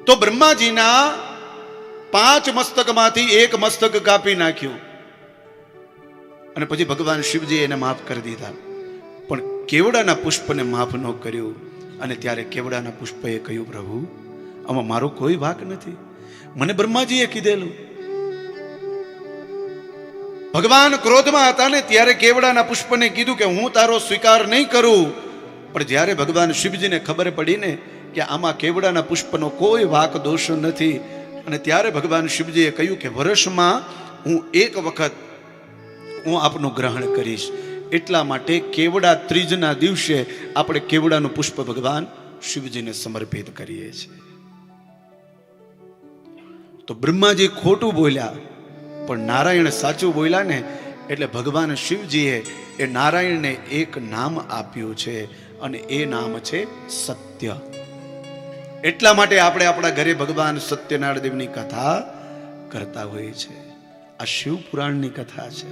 તો બ્રહ્માજીના 5 મસ્તકમાંથી 1 મસ્તક કાપી નાખ્યું અને પછી ભગવાન શિવજી એને માફ કરી દીધા. પણ કેવડાના પુષ્પને માફ ન કર્યું. અને ત્યારે કેવડાના પુષ્પએ કહ્યું, પ્રભુ આમાં મારો કોઈ વાંક નથી, મને બ્રહ્માજીએ કીધેલું. ભગવાન ક્રોધમાં હતા ને ત્યારે કેવડાના પુષ્પને કીધું કે હું તારો સ્વીકાર નહીં કરું. પણ જ્યારે ભગવાન શિવજીને ખબર પડી ને કે આમાં કેવડાના પુષ્પનો કોઈ વાંક દોષ નથી, અને ત્યારે ભગવાન શિવજીએ કહ્યું કે વર્ષમાં હું 1 વખત હું આપનું ગ્રહણ કરીશ. એટલા માટે કેવડા ત્રીજના દિવસે આપણે કેવડાનું પુષ્પ ભગવાન શિવજીને સમર્પિત કરીએ છીએ. તો બ્રહ્માજી ખોટું બોલ્યા પણ નારાયણ સાચું બોલ્યા ને, એટલે ભગવાન શિવજીએ એ નારાયણને એક નામ આપ્યું છે અને એ નામ છે સત્ય. એટલા માટે આપણે આપણા ઘરે ભગવાન સત્યનારાયણ દેવની કથા કરતા હોઈએ છીએ. આ શિવ પુરાણની કથા છે.